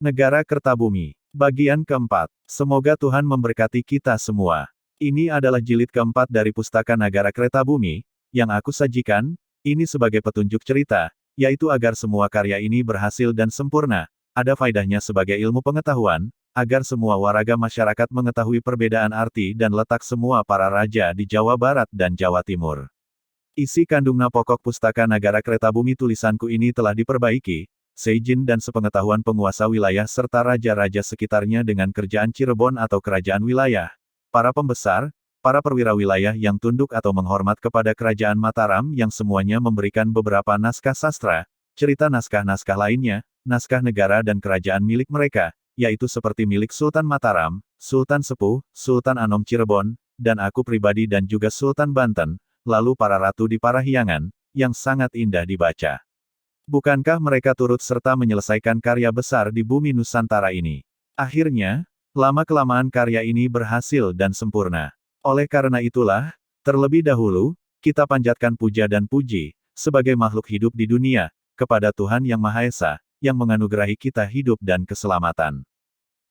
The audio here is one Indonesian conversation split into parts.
Negara Kertabumi. Bagian keempat. Semoga Tuhan memberkati kita semua. Ini adalah jilid keempat dari Pustaka Nagara Kertabumi, yang aku sajikan, ini sebagai petunjuk cerita, yaitu agar semua karya ini berhasil dan sempurna, ada faedahnya sebagai ilmu pengetahuan, agar semua warga masyarakat mengetahui perbedaan arti dan letak semua para raja di Jawa Barat dan Jawa Timur. Isi kandungna pokok Pustaka Nagara Kertabumi tulisanku ini telah diperbaiki, seizin dan sepengetahuan penguasa wilayah serta raja-raja sekitarnya dengan kerajaan Cirebon atau kerajaan wilayah, para pembesar, para perwira wilayah yang tunduk atau menghormat kepada kerajaan Mataram yang semuanya memberikan beberapa naskah sastra, cerita naskah-naskah lainnya, naskah negara dan kerajaan milik mereka, yaitu seperti milik Sultan Mataram, Sultan Sepuh, Sultan Anom Cirebon, dan aku pribadi dan juga Sultan Banten, lalu para ratu di Parahyangan, yang sangat indah dibaca. Bukankah mereka turut serta menyelesaikan karya besar di bumi Nusantara ini? Akhirnya, lama-kelamaan karya ini berhasil dan sempurna. Oleh karena itulah, terlebih dahulu, kita panjatkan puja dan puji, sebagai makhluk hidup di dunia, kepada Tuhan Yang Maha Esa, yang menganugerahi kita hidup dan keselamatan.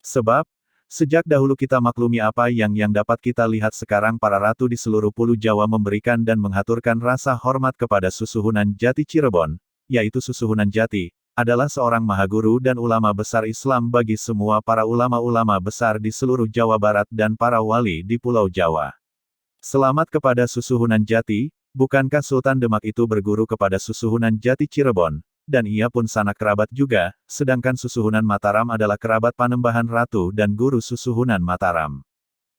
Sebab, sejak dahulu kita maklumi apa yang dapat kita lihat sekarang para ratu di seluruh pulau Jawa memberikan dan menghaturkan rasa hormat kepada Susuhunan Jati Cirebon, yaitu Susuhunan Jati, adalah seorang mahaguru dan ulama besar Islam bagi semua para ulama-ulama besar di seluruh Jawa Barat dan para wali di Pulau Jawa. Selamat kepada Susuhunan Jati, bukankah Sultan Demak itu berguru kepada Susuhunan Jati Cirebon, dan ia pun sanak kerabat juga, sedangkan Susuhunan Mataram adalah kerabat Panembahan Ratu dan guru Susuhunan Mataram.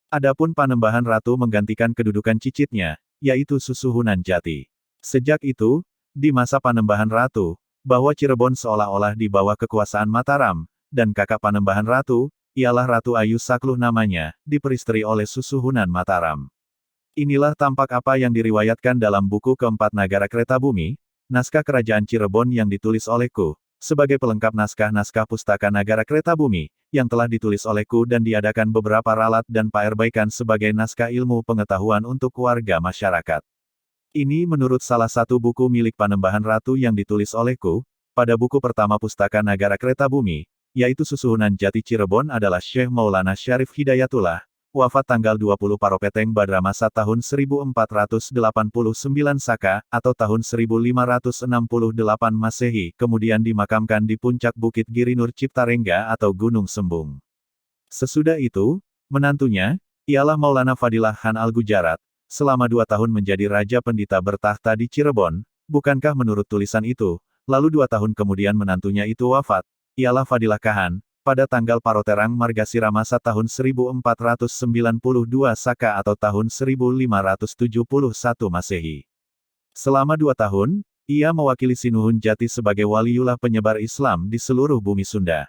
Adapun Panembahan Ratu menggantikan kedudukan cicitnya, yaitu Susuhunan Jati. Sejak itu, di masa Panembahan Ratu, bahwa Cirebon seolah-olah di bawah kekuasaan Mataram, dan kakak Panembahan Ratu, ialah Ratu Ayu Sakluh namanya, diperistri oleh Susuhunan Mataram. Inilah tampak apa yang diriwayatkan dalam buku keempat Nagara Kertabumi, naskah Kerajaan Cirebon yang ditulis olehku, sebagai pelengkap naskah-naskah Pustaka Nagara Kertabumi, yang telah ditulis olehku dan diadakan beberapa ralat dan paerbaikan sebagai naskah ilmu pengetahuan untuk warga masyarakat. Ini menurut salah satu buku milik Panembahan Ratu yang ditulis olehku, pada buku pertama Pustaka Nagara Kertabumi, yaitu Susuhunan Jati Cirebon adalah Syekh Maulana Syarif Hidayatullah, wafat tanggal 20 Paropeteng Badramasa tahun 1489 Saka, atau tahun 1568 Masehi, kemudian dimakamkan di puncak Bukit Girinur Ciptarengga atau Gunung Sembung. Sesudah itu, menantunya, ialah Maulana Fadilah Khan Al-Gujarat, selama 2 tahun menjadi Raja Pendita bertahta di Cirebon, bukankah menurut tulisan itu, lalu 2 tahun kemudian menantunya itu wafat, ialah Fadilah Khan, pada tanggal Paroterang Margasira masa tahun 1492 Saka atau tahun 1571 Masehi. Selama 2 tahun, ia mewakili Sinuhun Jati sebagai waliullah penyebar Islam di seluruh bumi Sunda.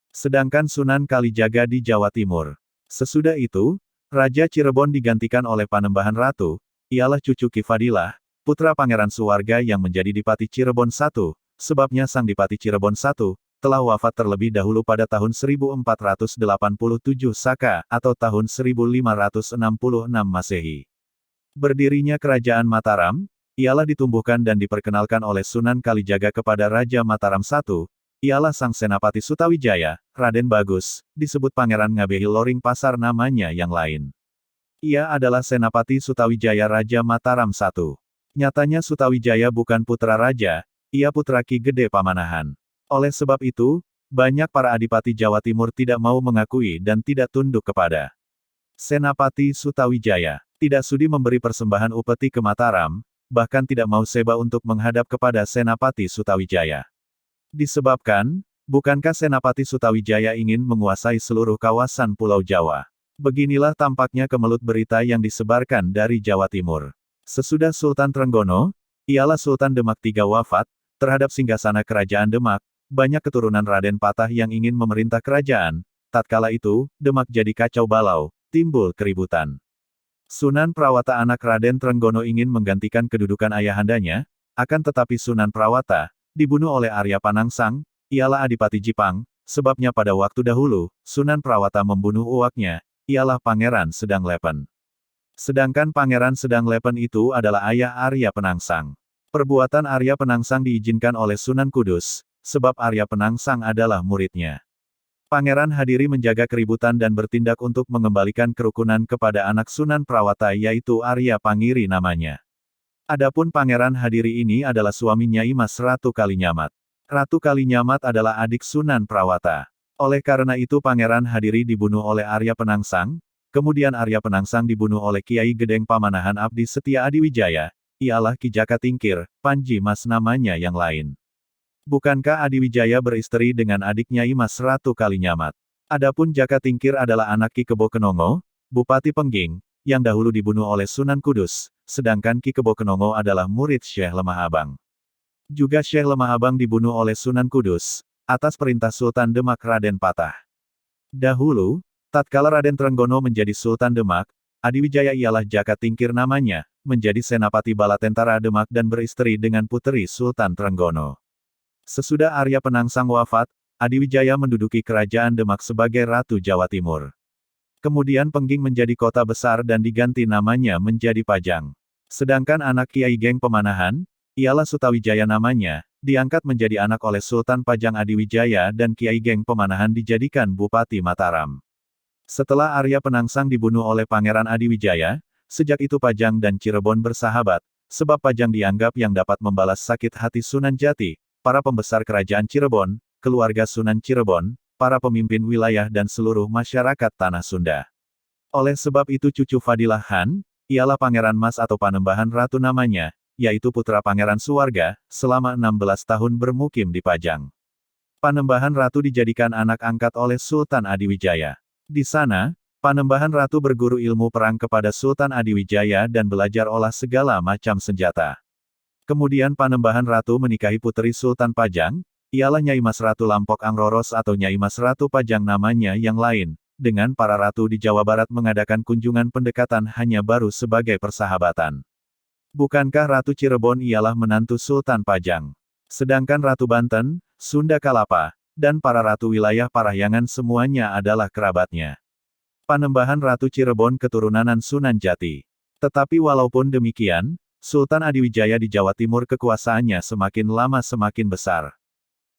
Sedangkan Sunan Kalijaga di Jawa Timur. Sesudah itu, Raja Cirebon digantikan oleh Panembahan Ratu, ialah cucu Ki Fadilah, putra Pangeran Suwarga yang menjadi Dipati Cirebon I, sebabnya Sang Dipati Cirebon I, telah wafat terlebih dahulu pada tahun 1487 Saka, atau tahun 1566 Masehi. Berdirinya Kerajaan Mataram, ialah ditumbuhkan dan diperkenalkan oleh Sunan Kalijaga kepada Raja Mataram I, ialah Sang Senapati Sutawijaya, Raden Bagus, disebut Pangeran Ngabehil Loring Pasar namanya yang lain. Ia adalah Senapati Sutawijaya Raja Mataram I. Nyatanya Sutawijaya bukan putra raja, ia putra Ki Gede Pamanahan. Oleh sebab itu, banyak para adipati Jawa Timur tidak mau mengakui dan tidak tunduk kepada Senapati Sutawijaya. Tidak sudi memberi persembahan upeti ke Mataram, bahkan tidak mau seba untuk menghadap kepada Senapati Sutawijaya. Disebabkan, bukankah Senapati Sutawijaya ingin menguasai seluruh kawasan Pulau Jawa? Beginilah tampaknya kemelut berita yang disebarkan dari Jawa Timur. Sesudah Sultan Trenggono, ialah Sultan Demak III wafat, terhadap singgasana Kerajaan Demak, banyak keturunan Raden Patah yang ingin memerintah kerajaan. Tatkala itu, Demak jadi kacau balau, timbul keributan. Sunan Prawata anak Raden Trenggono ingin menggantikan kedudukan ayahandanya, akan tetapi Sunan Prawata dibunuh oleh Arya Panangsang, ialah Adipati Jipang, sebabnya pada waktu dahulu, Sunan Prawata membunuh uwaknya, ialah Pangeran Sedang Lepen. Sedangkan Pangeran Sedang Lepen itu adalah ayah Arya Penangsang. Perbuatan Arya Penangsang diizinkan oleh Sunan Kudus, sebab Arya Penangsang adalah muridnya. Pangeran Hadiri menjaga keributan dan bertindak untuk mengembalikan kerukunan kepada anak Sunan Prawata yaitu Arya Pangiri namanya. Adapun Pangeran Hadiri ini adalah suami Nyai Mas Ratu Kalinyamat. Ratu Kalinyamat adalah adik Sunan Prawata. Oleh karena itu Pangeran Hadiri dibunuh oleh Arya Penangsang, kemudian Arya Penangsang dibunuh oleh Kiai Gedeng Pamanahan Abdi Setia Adiwijaya, ialah Ki Jaka Tingkir, Panji Mas namanya yang lain. Bukankah Adiwijaya beristri dengan adik Nyai Mas Ratu Kalinyamat? Adapun Jaka Tingkir adalah anak Ki Kebo Kenongo, Bupati Pengging, yang dahulu dibunuh oleh Sunan Kudus, sedangkan Ki Kebo Kenongo adalah murid Syekh Lemah Abang. Juga Syekh Lemah Abang dibunuh oleh Sunan Kudus, atas perintah Sultan Demak Raden Patah. Dahulu, tatkala Raden Trenggono menjadi Sultan Demak, Adiwijaya ialah Jaka Tingkir namanya, menjadi Senapati Bala Tentara Demak dan beristri dengan puteri Sultan Trenggono. Sesudah Arya Penangsang wafat, Adiwijaya menduduki kerajaan Demak sebagai Ratu Jawa Timur. Kemudian Pengging menjadi kota besar dan diganti namanya menjadi Pajang. Sedangkan anak Kiai Geng Pemanahan, ialah Sutawijaya namanya, diangkat menjadi anak oleh Sultan Pajang Adiwijaya dan Kiai Geng Pemanahan dijadikan Bupati Mataram. Setelah Arya Penangsang dibunuh oleh Pangeran Adiwijaya, sejak itu Pajang dan Cirebon bersahabat, sebab Pajang dianggap yang dapat membalas sakit hati Sunan Jati, para pembesar kerajaan Cirebon, keluarga Sunan Cirebon, para pemimpin wilayah dan seluruh masyarakat Tanah Sunda. Oleh sebab itu cucu Fadilah Han, ialah Pangeran Mas atau Panembahan Ratu namanya, yaitu putra Pangeran Suwarga, selama 16 tahun bermukim di Pajang. Panembahan Ratu dijadikan anak angkat oleh Sultan Adiwijaya. Di sana, Panembahan Ratu berguru ilmu perang kepada Sultan Adiwijaya dan belajar olah segala macam senjata. Kemudian Panembahan Ratu menikahi puteri Sultan Pajang, ialah Nyai Mas Ratu Lampok Angroros atau Nyai Mas Ratu Pajang namanya yang lain, dengan para ratu di Jawa Barat mengadakan kunjungan pendekatan hanya baru sebagai persahabatan. Bukankah Ratu Cirebon ialah menantu Sultan Pajang? Sedangkan Ratu Banten, Sunda Kalapa, dan para ratu wilayah Parahyangan semuanya adalah kerabatnya. Panembahan Ratu Cirebon keturunan Sunan Jati. Tetapi walaupun demikian, Sultan Adiwijaya di Jawa Timur kekuasaannya semakin lama semakin besar.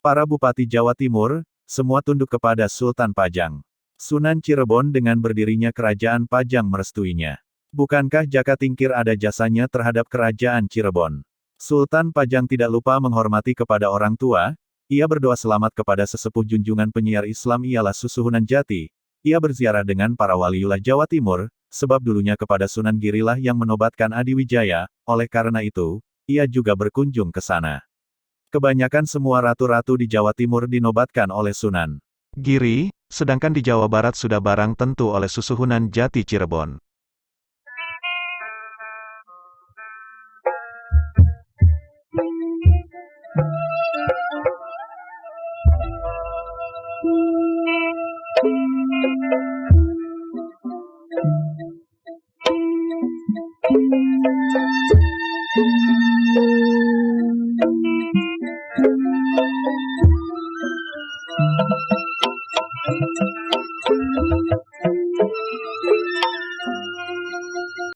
Para bupati Jawa Timur, semua tunduk kepada Sultan Pajang. Sunan Cirebon dengan berdirinya kerajaan Pajang merestuinya. Bukankah Jaka Tingkir ada jasanya terhadap kerajaan Cirebon? Sultan Pajang tidak lupa menghormati kepada orang tua, ia berdoa selamat kepada sesepuh junjungan penyiar Islam ialah Susuhunan Jati, ia berziarah dengan para waliullah Jawa Timur, sebab dulunya kepada Sunan Girilah yang menobatkan Adiwijaya, oleh karena itu, ia juga berkunjung ke sana. Kebanyakan semua ratu-ratu di Jawa Timur dinobatkan oleh Sunan Giri, sedangkan di Jawa Barat sudah barang tentu oleh Susuhunan Jati Cirebon.